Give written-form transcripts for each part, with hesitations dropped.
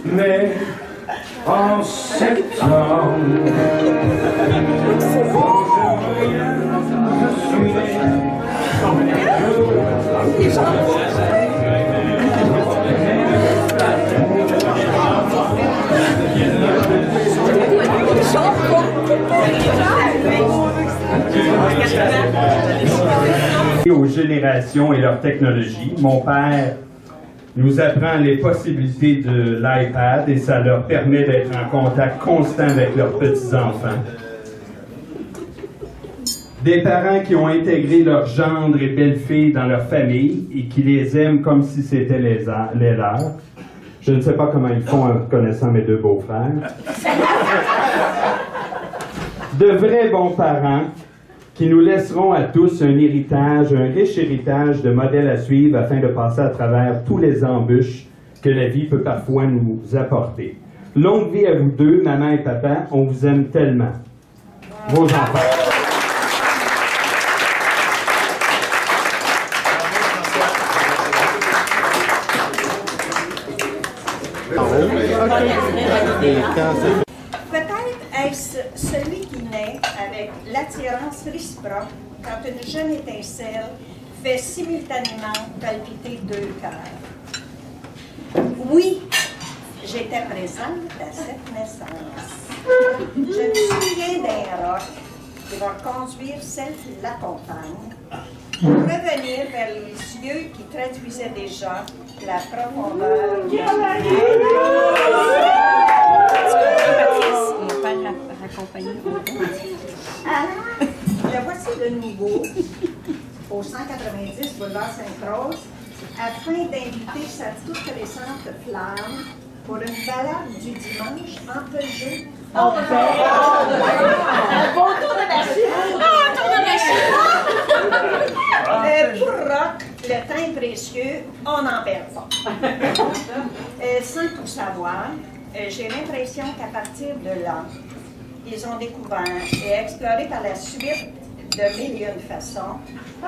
Mais en septembre, aux générations et leur technologie. Mon père nous apprend les possibilités de l'iPad et ça leur permet d'être en contact constant avec leurs petits-enfants. Des parents qui ont intégré leurs gendres et belles-filles dans leur famille et qui les aiment comme si c'était les leurs. Je ne sais pas comment ils font en connaissant mes deux beaux-frères. De vrais bons parents qui nous laisseront à tous un héritage, un riche héritage de modèles à suivre afin de passer à travers tous les embûches que la vie peut parfois nous apporter. Longue vie à vous deux, maman et papa, on vous aime tellement. Vos enfants. Peut-être est-ce celui qui naît avec l'attirance réciproque quand une jeune étincelle fait simultanément palpiter deux cœurs. Oui, j'étais présente à cette naissance. Je me souviens d'un roc qui va conduire celle qui l'accompagne pour revenir vers les yeux qui traduisaient déjà la profondeur de le voici de nouveau au 190 boulevard Sainte-Rose afin d'inviter sa toute récente flamme pour une balade du dimanche entre jeux. Un beau tour de machine! Un tour de machine! Pour rock, le temps est précieux, on n'en perd pas. Sans tout savoir, j'ai l'impression qu'à partir de là, ils ont découvert et exploré par la suite de mille et une façons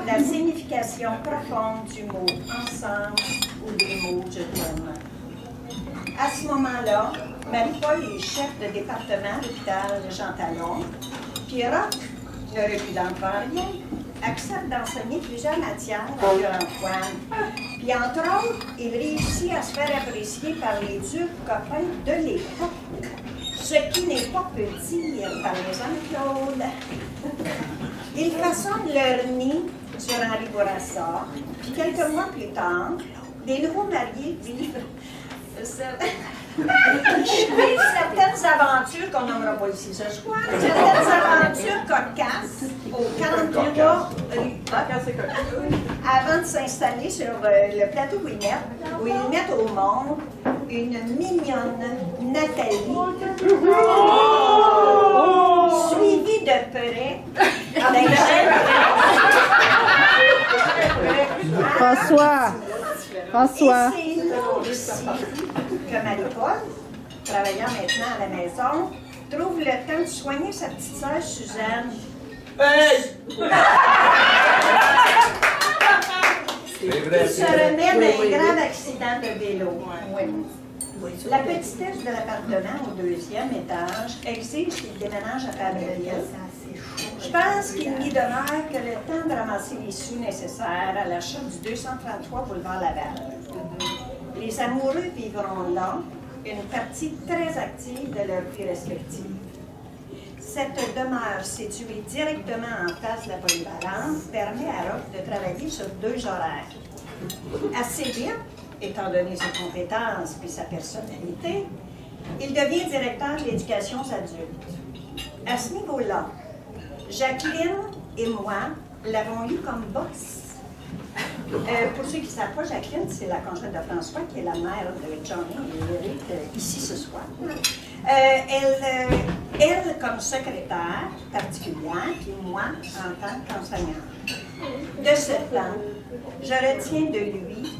la signification profonde du mot ensemble ou des mots je t'aime. À ce moment-là, Marie-Paul est chef de département à l'hôpital de Jean Talon, puis Roch, ne reculant devant rien, accepte d'enseigner plusieurs matières à Pierre-Antoine. Puis entre autres, il réussit à se faire apprécier par les durs copains de l'époque. Ce qui n'est pas peu dire par les Anne-Claude. Ils façonnent leur nid sur Henri Bourassa, puis quelques mois plus tard, des nouveaux mariés vivent certaines aventures qu'on nommera pas ici ce soir, certaines aventures cocasses au 43 avant de s'installer sur le plateau où ils mettent au monde une mignonne Nathalie, suivie de près d'un jeune François. Et c'est là aussi que Marie-Paul, travaillant maintenant à la maison, trouve le temps de soigner sa petite sœur Suzanne. Qui se remet d'un grave accident de vélo. La petitesse de l'appartement au deuxième étage exige qu'il déménage à Fabreville. Je pense qu'il n'y demeure que le temps de ramasser les sous nécessaires à l'achat du 233 boulevard Laval. Les amoureux vivront là une partie très active de leur vie respective. Cette demeure située directement en face de la polyvalence permet à Roch de travailler sur deux horaires. Assez vite, étant donné ses compétences et sa personnalité, il devient directeur de l'éducation adulte. À ce niveau-là, Jacqueline et moi l'avons eu comme boss. Pour ceux qui ne savent pas, Jacqueline, c'est la conjointe de François, qui est la mère de Johnny et Eric, ici ce soir. Elle comme secrétaire particulière, puis moi en tant qu'enseignante. De ce temps, je retiens de lui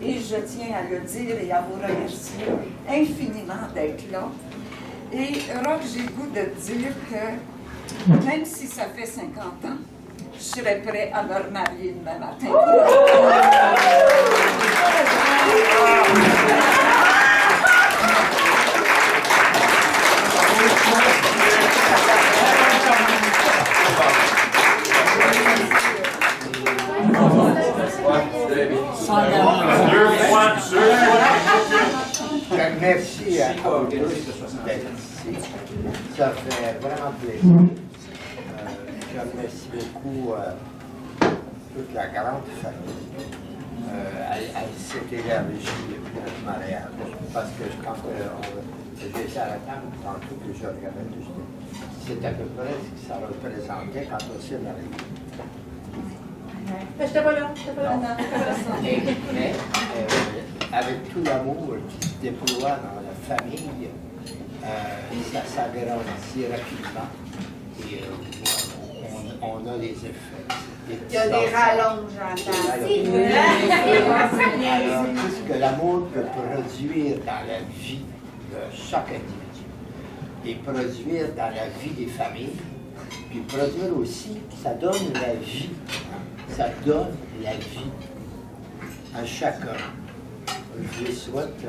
Et je tiens à le dire et à vous remercier infiniment d'être là. Et Roch, j'ai le goût de dire que même si ça fait 50 ans, je serais prêt à me remarier demain matin. Merci à tous d'être ici. Ça fait vraiment plaisir. Je remercie beaucoup toute la grande famille. Elle s'est élargie depuis notre mariage. Parce que quand j'étais à la table, tantôt que je regardais, c'est à peu près ce que ça représentait quand on s'est marié. Mais j'étais pas là, Mais avec tout l'amour qui se déploie dans la famille, ça s'agrandit rapidement et on a des effets. Il y a des rallonges en Alors, tout ce que l'amour peut produire dans la vie de chaque individu et produire dans la vie des familles, puis produire aussi, ça donne la vie. Ça donne la vie à chacun. Je vous souhaite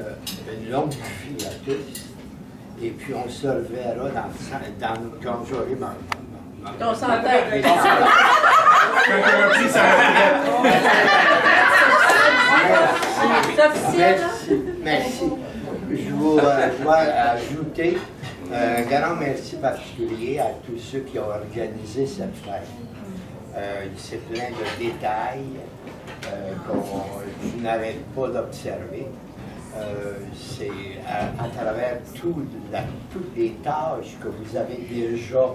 une longue vie à tous. Et puis on se reverra quand j'aurai ma On s'entend. Merci. Je dois ajouter un grand merci particulier à tous ceux qui ont organisé cette fête. C'est plein de détails que je n'arrête pas d'observer. C'est à travers toutes les tâches que vous avez déjà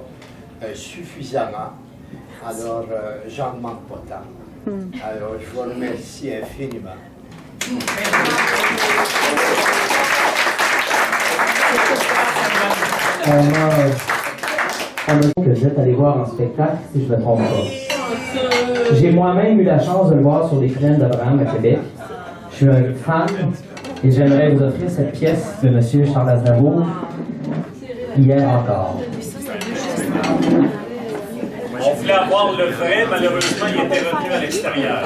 suffisamment. Alors, j'en demande pas tant. Alors, je vous remercie infiniment. On m'a dit que vous êtes allé voir un spectacle, si je ne me trompe pas. J'ai moi-même eu la chance de le voir sur les plaines d'Abraham à Québec. Je suis un fan et j'aimerais vous offrir cette pièce de M. Charles Aznavour, hier encore. On voulait avoir le vrai, malheureusement, il était retenu à l'extérieur.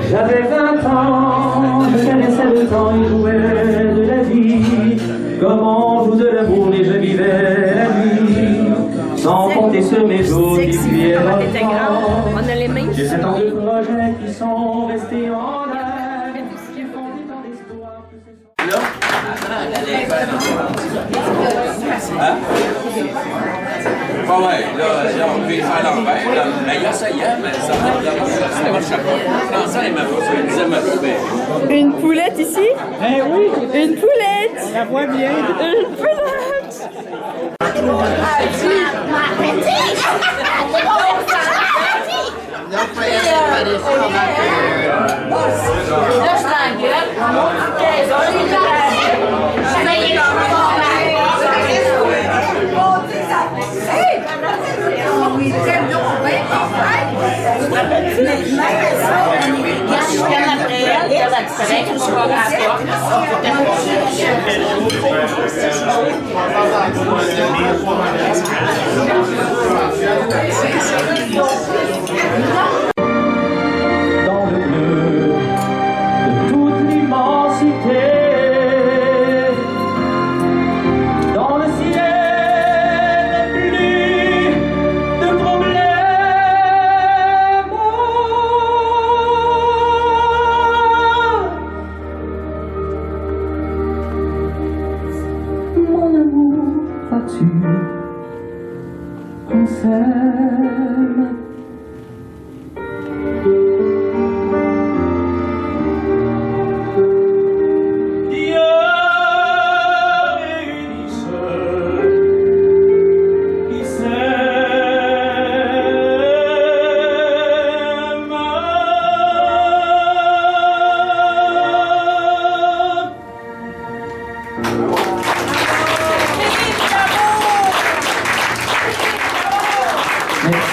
J'avais 20 ans, je connaissais le temps et jouais de la vie. Comme on joue de l'amour et je vivais la nuit. Sans compter sur mes autres qui fuyaient l'enfant. J'ai 7 ans de projets qui sont restés en l'air. Qui font des temps d'espoir. Bon, ouais, là, on peut faire l'envers. Mais il essayait, mais ça ne marchait pas. Français, il m'a pas il disait, mais Une poulette ici? Eh oui, Une poulette! on la voit bien. Une poulette! Dans le bleu de toute l'immensité, dans le ciel plus de problèmes. Mon amour, crois-tu qu'on s'aime?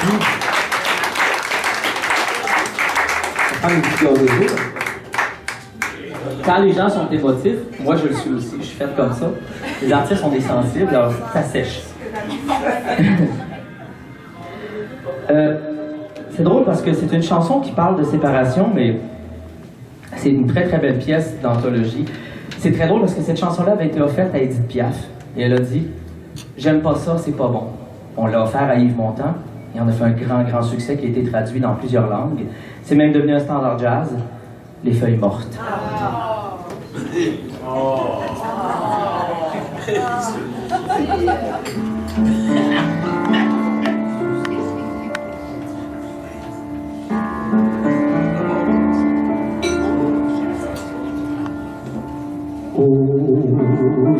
dit. Prends une petite gorgée d'eau. Quand les gens sont émotifs, moi je le suis aussi, je suis faite comme ça. Les artistes sont des sensibles, alors ça sèche. C'est drôle parce que c'est une chanson qui parle de séparation, mais c'est une très très belle pièce d'anthologie. C'est très drôle parce que cette chanson-là avait été offerte à Edith Piaf et elle a dit « J'aime pas ça, c'est pas bon ». On l'a offert à Yves Montand et on a fait un grand succès qui a été traduit dans plusieurs langues. C'est même devenu un standard jazz, Les Feuilles Mortes. Oh,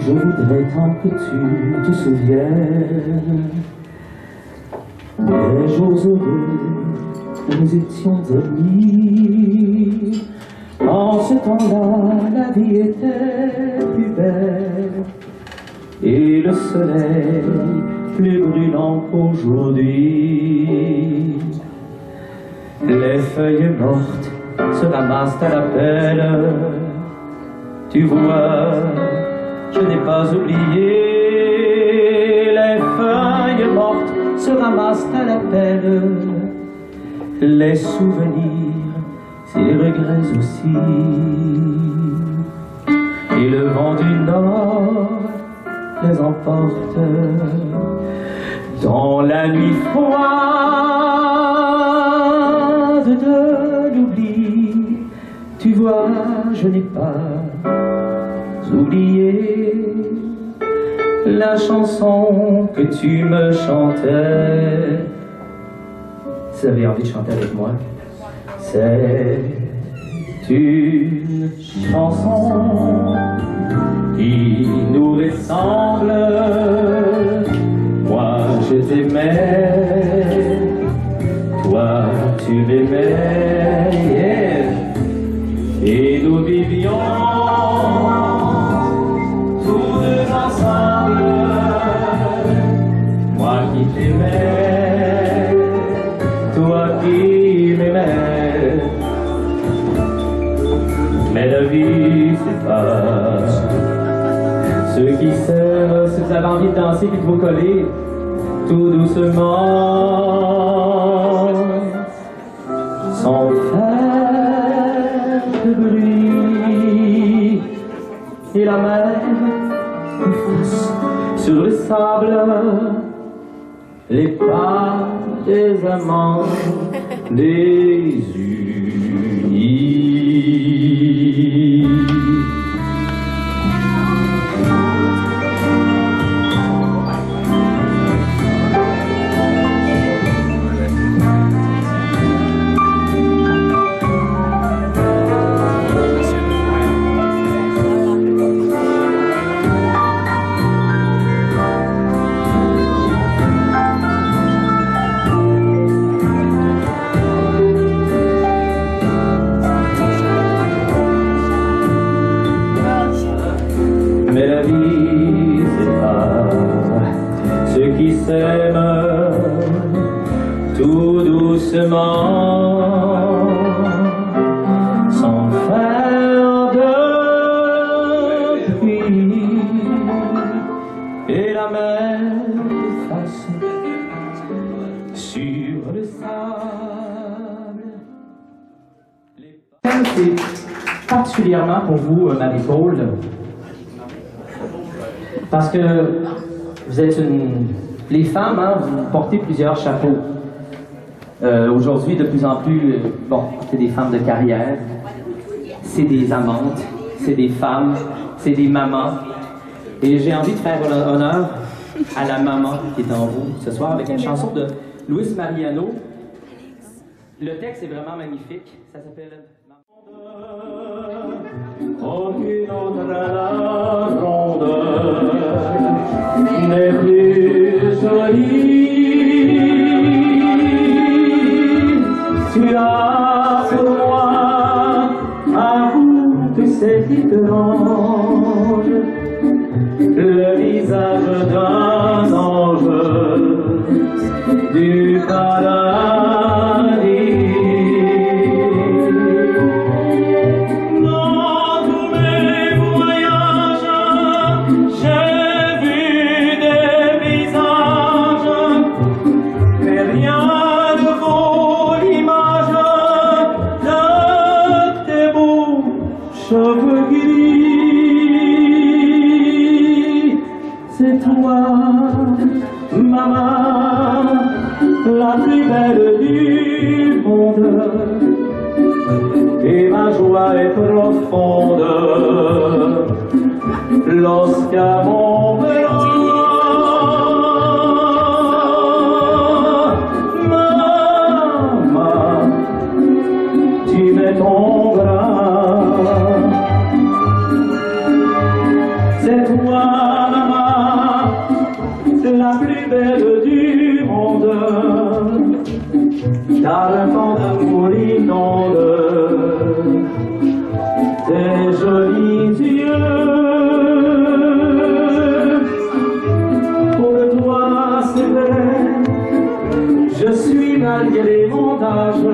je voudrais tant que tu te souviennes des jours heureux où nous étions amis. En ce temps-là, la vie était plus belle et le soleil plus brûlant qu'aujourd'hui. Les feuilles mortes se ramassent à la pelle. Tu vois, je n'ai pas oublié. Les feuilles mortes se ramassent à la pelle. Les souvenirs, ces regrets aussi. Et le vent du nord les emporte dans la nuit froide de l'oubli. Tu vois, je n'ai pas oublié la chanson que tu me chantais. Si vous avez envie de chanter avec moi, c'est une chanson qui nous ressemble. Moi je t'aimais, toi tu m'aimais, yeah. Et nous vivions tous deux ensemble. Moi qui t'aimais, toi qui m'aimais. Mais la vie c'est pas ceux qui s'aiment. Si vous avez envie de danser et de vous coller tout doucement, sans faire de bruit, et la mer efface sur le sable les pas des amants désunis. Mais la vie, c'est pas ceux qui s'aiment tout doucement, sans faire de bruit, et la mer efface sur le sable. C'est particulièrement pour vous, Marie-Paul, parce que vous êtes les femmes, hein, vous portez plusieurs chapeaux. Aujourd'hui, de plus en plus, c'est des femmes de carrière, c'est des amantes, c'est des femmes, c'est des mamans. Et j'ai envie de faire honneur à la maman qui est en vous ce soir avec une chanson de Luis Mariano. Le texte est vraiment magnifique, ça s'appelle... Aucune autre la grandeur n'est plus jolie. Tu as pour moi un goût que c'est étrange, le visage d'un ange du paradis. maman, la plus belle du monde. Et ma joie est profonde lorsqu'à mon bras, maman, tu mets ton bras. C'est toi, maman, la plus belle du monde, car un temps d'amour inonde tes jolis yeux. Pour toi, c'est vrai, je suis malgré mon âge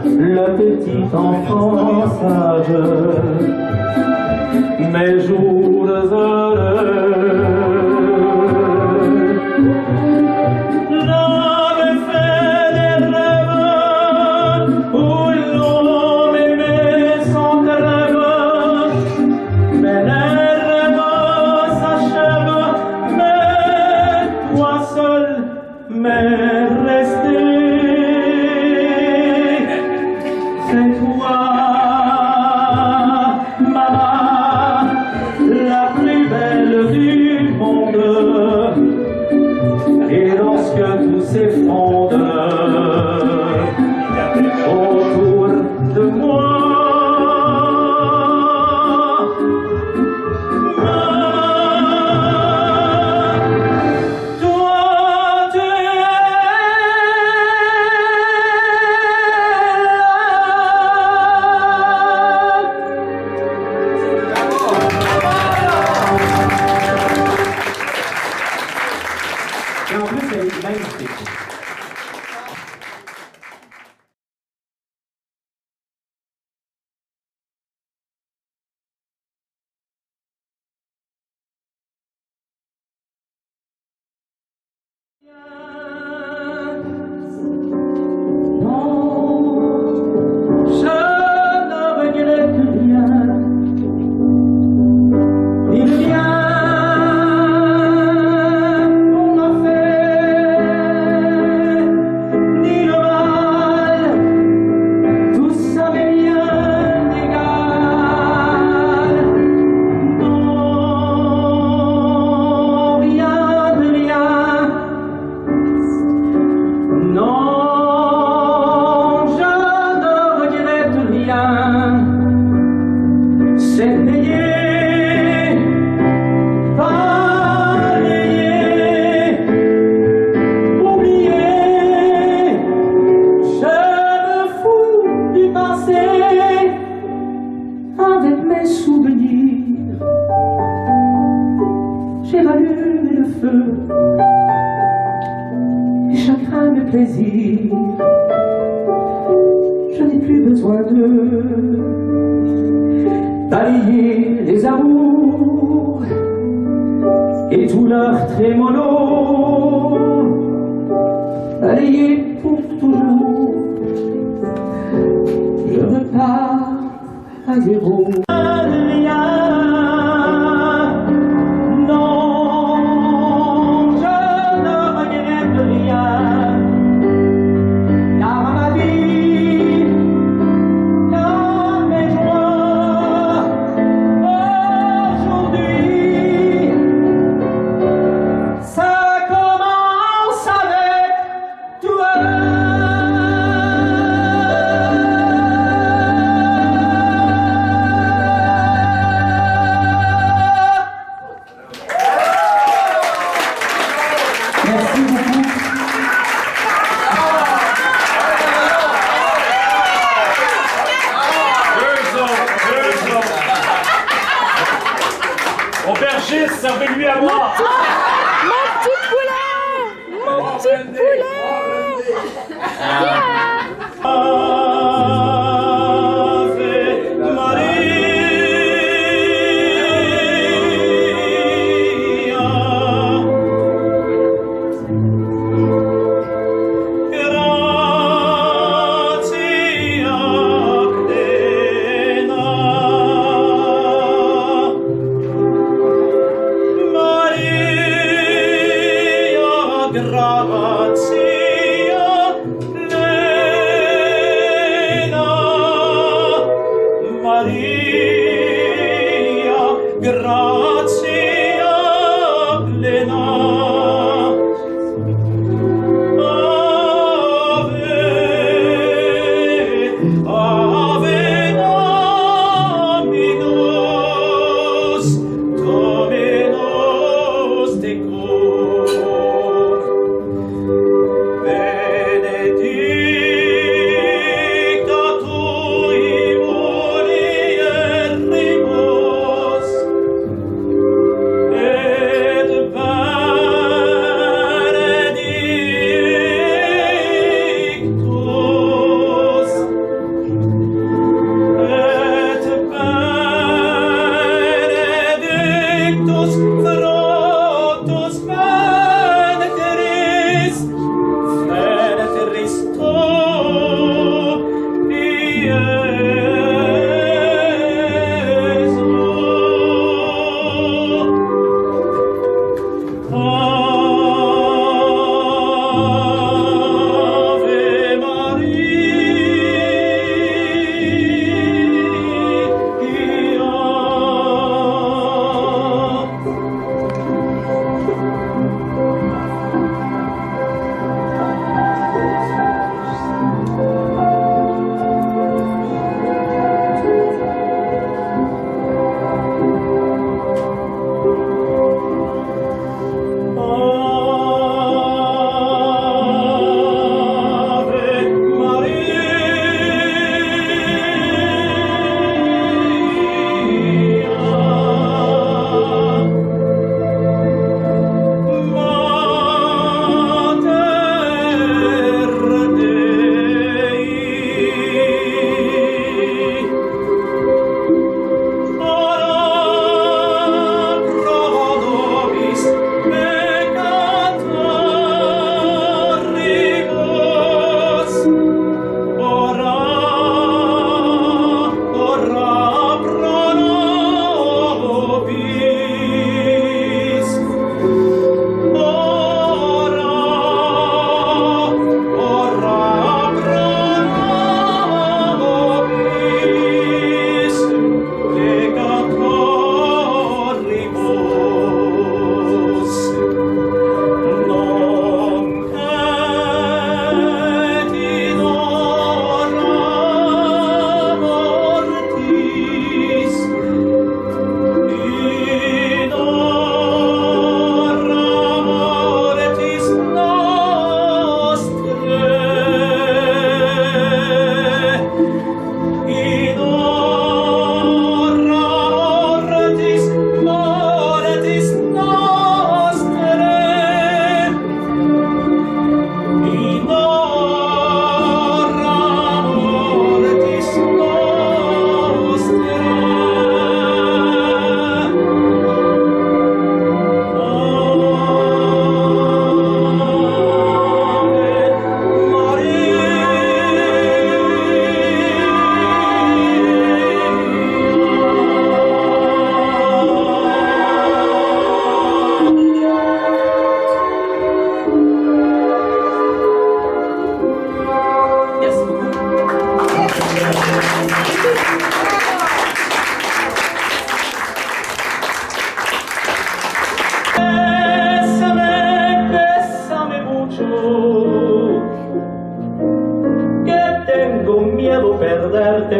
le petit enfant sage. Mes jours heureux, l'homme fait des rêves où l'homme aimait son rêve, mais les rêves s'achèvent, mais toi seul m'es resté. C'est toi, maman, la plus belle du monde. Et lorsque tout s'effondre autour de moi, toi tu es et en plus, elle est magnifique. Non, je ne regrette rien. Il vient. Avec mes souvenirs, j'ai rallumé le feu, les chagrins, mes plaisirs, je n'ai plus besoin d'allier les amours et tout leur trémolo, balayer pour toujours. Je repars à zéro. Non, je ne regrette rien, car ma vie, car mes joies, aujourd'hui, ça commence avec toi. Aubergiste, servez-lui à boire. Mon petit poulet! Mon petit poulet! Maria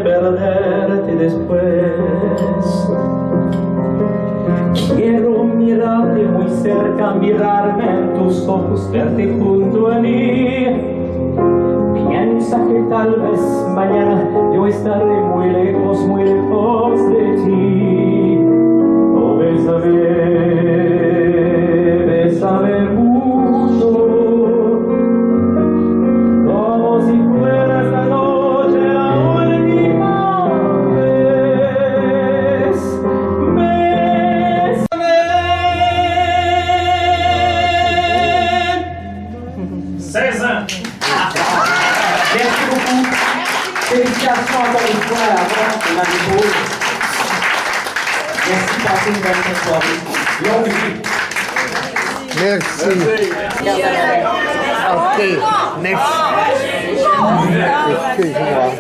perderte después. Quiero mirarte muy cerca, mirarme en tus ojos, verte junto a mí. Piensa que tal vez mañana yo estaré muy lejos de ti. Oh, bésame, bésame mucho, como si fuera esta noche la última vez. Bésame. 16 ans. Merci beaucoup. Félicitations encore une fois à la vente de Marie-Paul. Merci de passer une bonne soirée. Longue vie. Merci. OK, merci. Excuse-moi.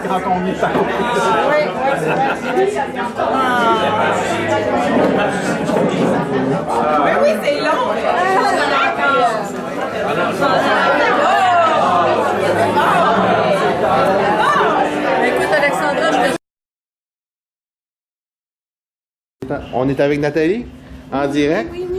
Quand on est parti. Mais oui, c'est long. Écoute, Alexandra, je te... On est avec Nathalie, en direct. Oui,